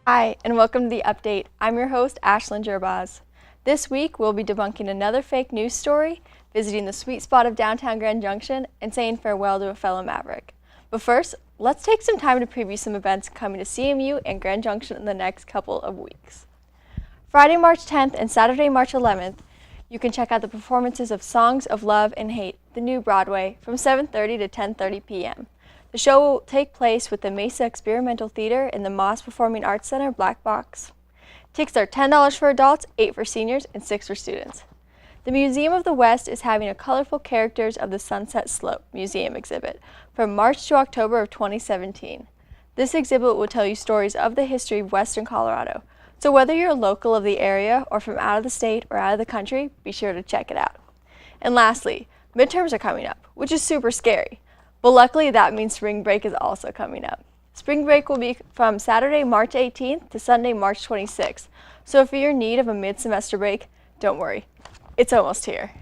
Hi, and welcome to The Update. I'm your host, Ashlyn Gerbaz. This week, we'll be debunking another fake news story, visiting the sweet spot of downtown Grand Junction, and saying farewell to a fellow Maverick. But first, let's take some time to preview some events coming to CMU and Grand Junction in the next couple of weeks. Friday, March 10th and Saturday, March 11th, you can check out the performances of Songs of Love and Hate, the new Broadway, from 7:30 to 10:30 p.m. The show will take place with the Mesa Experimental Theater in the Moss Performing Arts Center Black Box. Tickets are $10 for adults, $8 for seniors, and $6 for students. The Museum of the West is having a Colorful Characters of the Sunset Slope museum exhibit from March to October of 2017. This exhibit will tell you stories of the history of Western Colorado. So whether you're a local of the area or from out of the state or out of the country, be sure to check it out. And lastly, midterms are coming up, which is super scary. But luckily, that means spring break is also coming up. Spring break will be from Saturday, March 18th to Sunday, March 26th. So if you're in need of a mid-semester break, don't worry. It's almost here.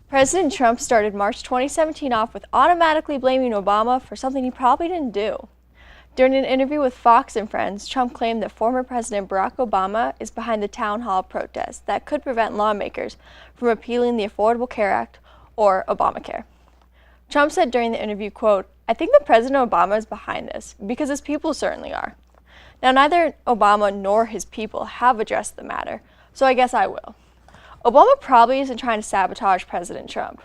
President Trump started March 2017 off with automatically blaming Obama for something he probably didn't do. During an interview with Fox and Friends, Trump claimed that former President Barack Obama is behind the town hall protests that could prevent lawmakers from repealing the Affordable Care Act, or Obamacare. Trump said during the interview, quote, "I think that President Obama is behind this, because his people certainly are." Now, neither Obama nor his people have addressed the matter, so I guess I will. Obama probably isn't trying to sabotage President Trump.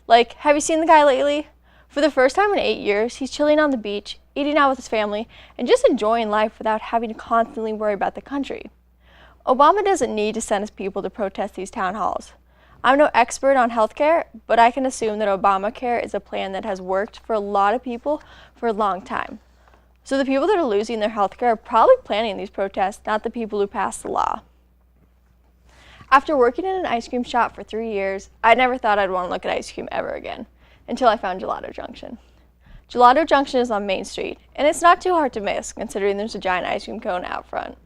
Like, have you seen the guy lately? For the first time in 8 years, he's chilling on the beach, eating out with his family, and just enjoying life without having to constantly worry about the country. Obama doesn't need to send his people to protest these town halls. I'm no expert on healthcare, but I can assume that Obamacare is a plan that has worked for a lot of people for a long time. So the people that are losing their healthcare are probably planning these protests, not the people who passed the law. After working in an ice cream shop for 3 years, I never thought I'd want to look at ice cream ever again, until I found Gelato Junction. Gelato Junction is on Main Street, and it's not too hard to miss considering there's a giant ice cream cone out front.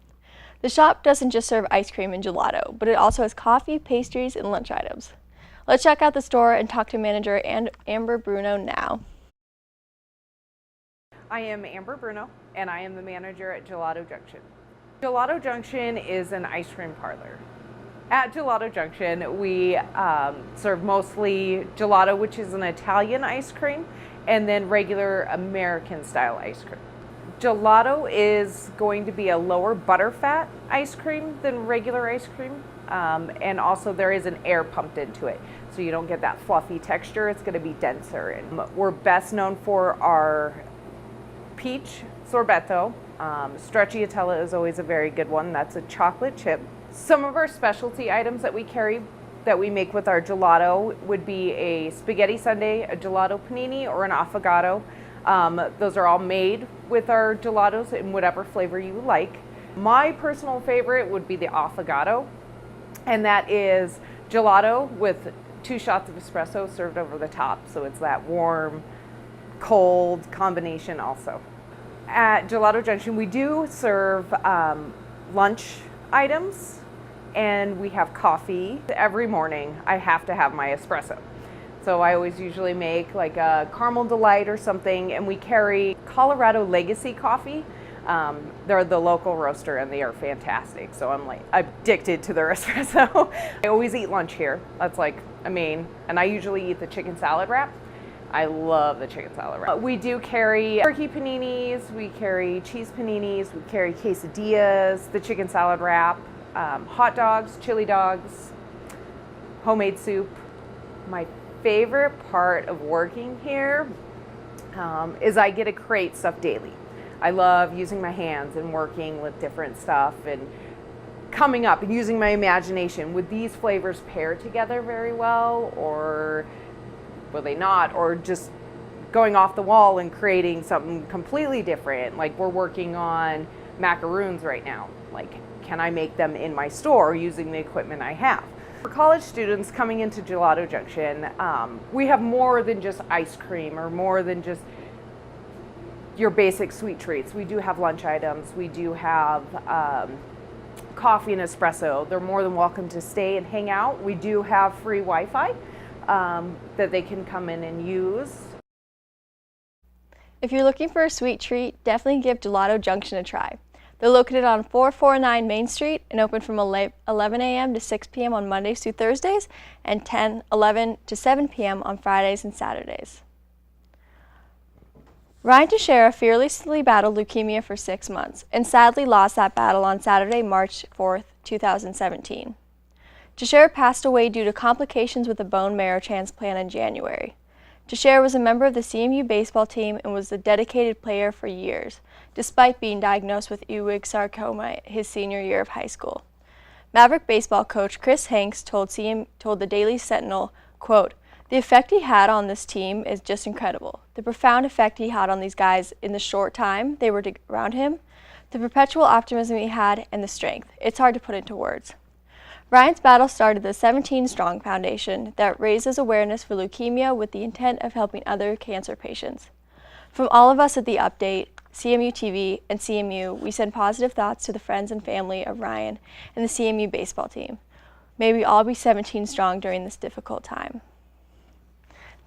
The shop doesn't just serve ice cream and gelato, but it also has coffee, pastries, and lunch items. Let's check out the store and talk to manager Amber Bruno now. I am Amber Bruno, and I am the manager at Gelato Junction. Gelato Junction is an ice cream parlor. At Gelato Junction, we serve mostly gelato, which is an Italian ice cream, and then regular American style ice cream. Gelato is going to be a lower butterfat ice cream than regular ice cream, and also there is an air pumped into it, so you don't get that fluffy texture. It's going to be denser. And we're best known for our peach sorbetto. Stracciatella is always a very good one. That's a chocolate chip. Some of our specialty items that we carry that we make with our gelato would be a spaghetti sundae, a gelato panini, or an affogato. Those are all made with our gelatos in whatever flavor you like. My personal favorite would be the affogato, and that is gelato with 2 shots of espresso served over the top, so it's that warm, cold combination also. At Gelato Junction, we do serve lunch items, and we have coffee. Every morning, I have to have my espresso. So I always usually make like a caramel delight or something, and we carry Colorado Legacy coffee. They're the local roaster and they are fantastic. So I'm like addicted to their espresso. I always eat lunch here. That's like a main, and I usually eat the chicken salad wrap. I love the chicken salad wrap. We do carry turkey paninis, we carry cheese paninis, we carry quesadillas, the chicken salad wrap, hot dogs, chili dogs, homemade soup. My favorite part of working here is I get to create stuff daily. I love using my hands and working with different stuff and coming up and using my imagination. Would these flavors pair together very well, or will they not? Or just going off the wall and creating something completely different. Like we're working on macaroons right now. Like, can I make them in my store using the equipment I have? For college students coming into Gelato Junction, we have more than just ice cream or more than just your basic sweet treats. We do have lunch items. We do have coffee and espresso. They're more than welcome to stay and hang out. We do have free Wi-Fi that they can come in and use. If you're looking for a sweet treat, definitely give Gelato Junction a try. They're located on 449 Main Street and open from 11 a.m. to 6 p.m. on Mondays through Thursdays and 11 to 7 p.m. on Fridays and Saturdays. Ryan Teixeira fearlessly battled leukemia for 6 months and sadly lost that battle on Saturday, March 4th, 2017. Teixeira passed away due to complications with a bone marrow transplant in January. Teixeira was a member of the CMU baseball team and was a dedicated player for years, despite being diagnosed with Ewig sarcoma his senior year of high school. Maverick baseball coach Chris Hanks told the Daily Sentinel, quote, "The effect he had on this team is just incredible. The profound effect he had on these guys in the short time they were around him, the perpetual optimism he had, and the strength. It's hard to put into words." Ryan's battle started the 17 Strong Foundation that raises awareness for leukemia with the intent of helping other cancer patients. From all of us at The Update, CMU-TV, and CMU, we send positive thoughts to the friends and family of Ryan and the CMU baseball team. May we all be 17 strong during this difficult time.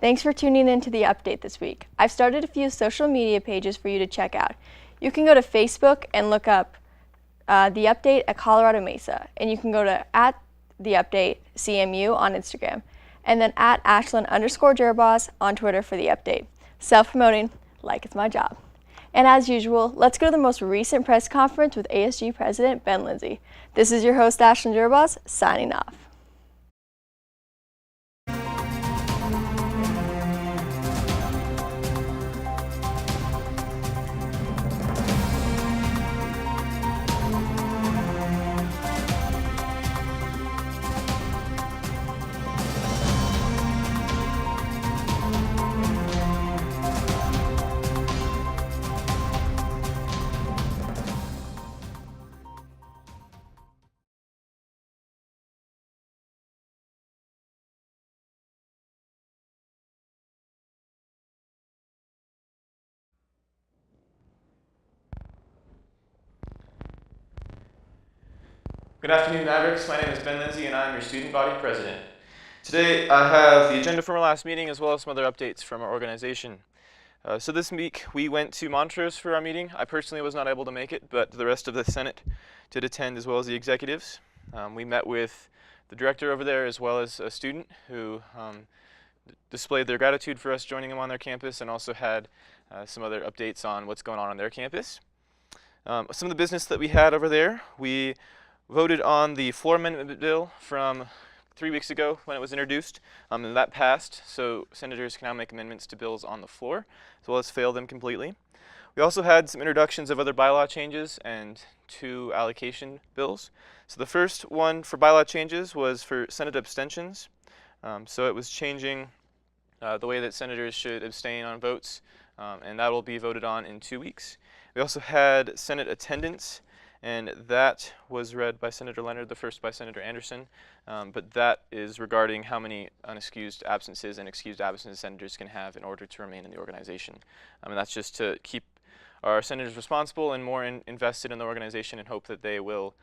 Thanks for tuning in to The Update this week. I've started a few social media pages for you to check out. You can go to Facebook and look up The Update at Colorado Mesa, and you can go to @TheUpdateCMU on Instagram, and then @Ashlyn_Jerboz on Twitter for The Update. Self-promoting like it's my job. And as usual, let's go to the most recent press conference with ASG President Ben Lindsay. This is your host, Ashlyn Jerboz, signing off. Good afternoon, Mavericks. My name is Ben Lindsay, and I'm your student body president. Today, I have the agenda from our last meeting, as well as some other updates from our organization. So this week, we went to Montrose for our meeting. I personally was not able to make it, but the rest of the Senate did attend, as well as the executives. We met with the director over there, as well as a student who displayed their gratitude for us joining them on their campus, and also had some other updates on what's going on their campus. Some of the business that we had over there, we voted on the floor amendment bill from 3 weeks ago when it was introduced, and that passed, so senators can now make amendments to bills on the floor, as well as fail them completely. We also had some introductions of other bylaw changes and 2 allocation bills. So the first one for bylaw changes was for Senate abstentions. So it was changing the way that senators should abstain on votes, and that will be voted on in 2 weeks. We also had Senate attendance, and that was read by Senator Leonard, the first by Senator Anderson, but that is regarding how many unexcused absences and excused absences senators can have in order to remain in the organization. And that's just to keep our senators responsible and more invested in the organization, and hope that they will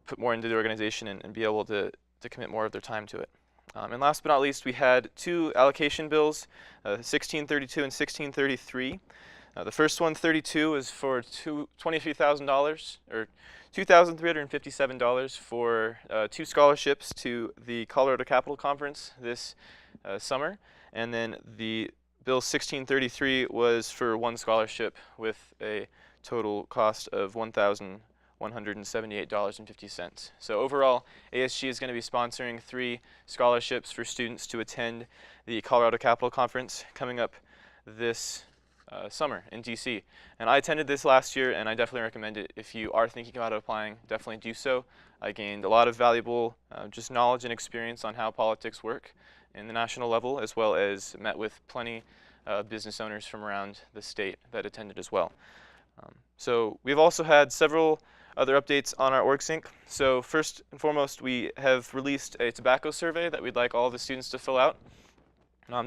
put more into the organization and be able to commit more of their time to it. And last but not least, we had 2 allocation bills, 1632 and 1633. The first one, 32, is for $23,000 or $2,357 for 2 scholarships to the Colorado Capital Conference this summer. And then the bill 1633 was for 1 scholarship with a total cost of $1,178.50. So overall, ASG is going to be sponsoring 3 scholarships for students to attend the Colorado Capital Conference coming up this summer in DC. And I attended this last year, and I definitely recommend it. If you are thinking about applying, definitely do so. I gained a lot of valuable just knowledge and experience on how politics work in the national level, as well as met with plenty of business owners from around the state that attended as well. So we've also had several other updates on our OrgSync. So first and foremost, we have released a tobacco survey that we'd like all the students to fill out.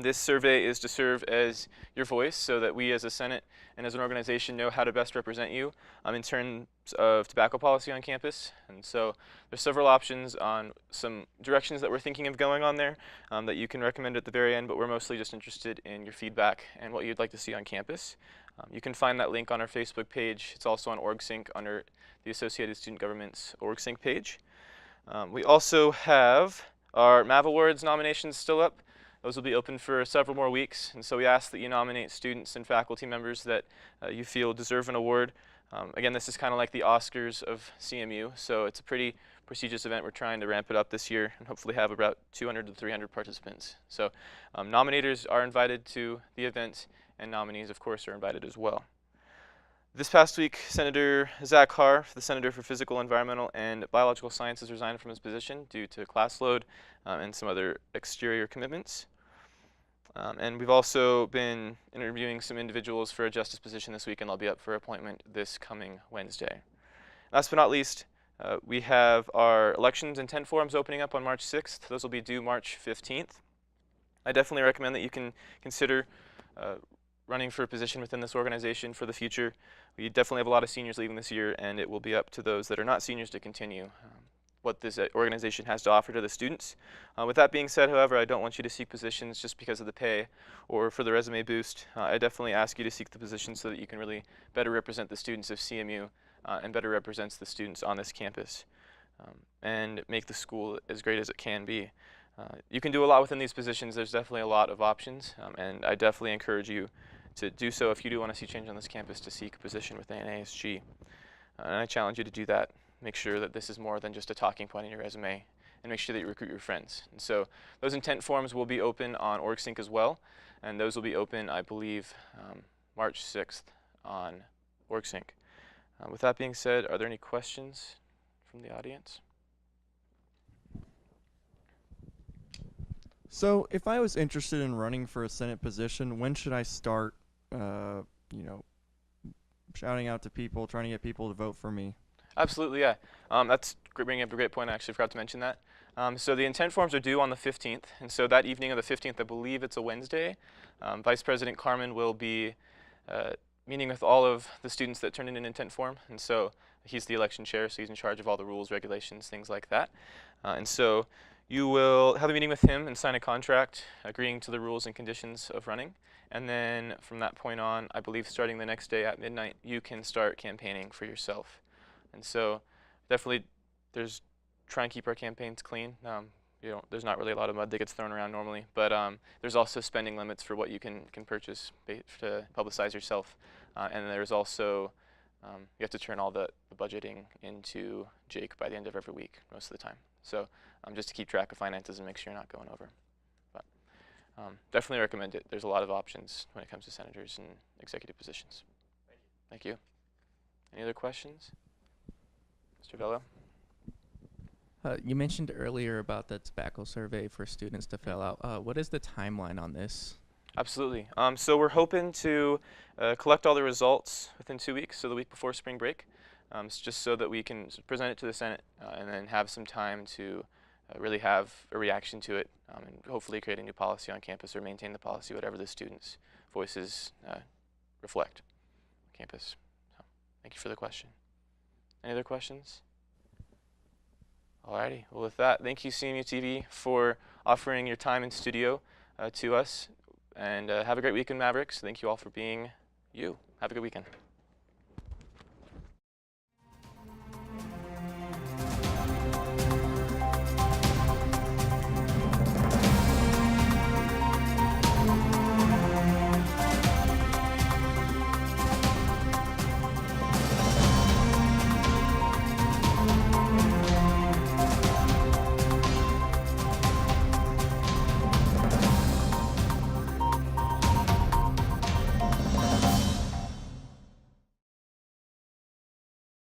This survey is to serve as your voice so that we as a Senate and as an organization know how to best represent you in terms of tobacco policy on campus. And so there's several options on some directions that we're thinking of going on there that you can recommend at the very end, but we're mostly just interested in your feedback and what you'd like to see on campus. You can find that link on our Facebook page. It's also on OrgSync under the Associated Student Government's OrgSync page. We also have our MAV Awards nominations still up. Those will be open for several more weeks, and so we ask that you nominate students and faculty members that you feel deserve an award. Again, this is kind of like the Oscars of CMU, so it's a pretty prestigious event. We're trying to ramp it up this year and hopefully have about 200 to 300 participants. So nominators are invited to the event, and nominees, of course, are invited as well. This past week, Senator Zach Harr, the Senator for Physical, Environmental, and Biological Sciences, resigned from his position due to class load and some other exterior commitments. And we've also been interviewing some individuals for a justice position this week, and they'll be up for appointment this coming Wednesday. Last but not least, we have our elections intent forms opening up on March 6th. Those will be due March 15th. I definitely recommend that you can consider running for a position within this organization for the future. We definitely have a lot of seniors leaving this year, and it will be up to those that are not seniors to continue what this organization has to offer to the students. With that being said, however, I don't want you to seek positions just because of the pay or for the resume boost. I definitely ask you to seek the position so that you can really better represent the students of CMU and better represents the students on this campus and make the school as great as it can be. You can do a lot within these positions. There's definitely a lot of options, and I definitely encourage you to do so if you do want to see change on this campus, to seek a position within ASG. And I challenge you to do that. Make sure that this is more than just a talking point in your resume, and make sure that you recruit your friends. And so those intent forms will be open on OrgSync as well, and those will be open, I believe, March 6th on OrgSync. With that being said, are there any questions from the audience? So if I was interested in running for a Senate position, when should I start, shouting out to people, trying to get people to vote for me? Absolutely, yeah. That's bringing up a great point. I actually forgot to mention that. So the intent forms are due on the 15th, and so that evening of the 15th, I believe it's a Wednesday, Vice President Carmen will be meeting with all of the students that turned in an intent form, and so he's the election chair, so he's in charge of all the rules, regulations, things like that. And so you will have a meeting with him and sign a contract agreeing to the rules and conditions of running. And then from that point on, I believe starting the next day at midnight, you can start campaigning for yourself. And so definitely try and keep our campaigns clean. There's not really a lot of mud that gets thrown around normally, but there's also spending limits for what you can purchase to publicize yourself. And there's also, you have to turn all the budgeting into Jake by the end of every week, most of the time. So just to keep track of finances and make sure you're not going over. But definitely recommend it. There's a lot of options when it comes to senators and executive positions. Thank you. Any other questions? Mr. Velo? You mentioned earlier about the tobacco survey for students to fill out. What is the timeline on this? Absolutely. So we're hoping to collect all the results within 2 weeks, so the week before spring break, just so that we can present it to the Senate and then have some time to really have a reaction to it and hopefully create a new policy on campus or maintain the policy, whatever the students' voices reflect on campus. So, thank you for the question. Any other questions? Alrighty, well with that, thank you CMU-TV for offering your time in studio to us, and have a great weekend, Mavericks. Thank you all for being you. Have a good weekend.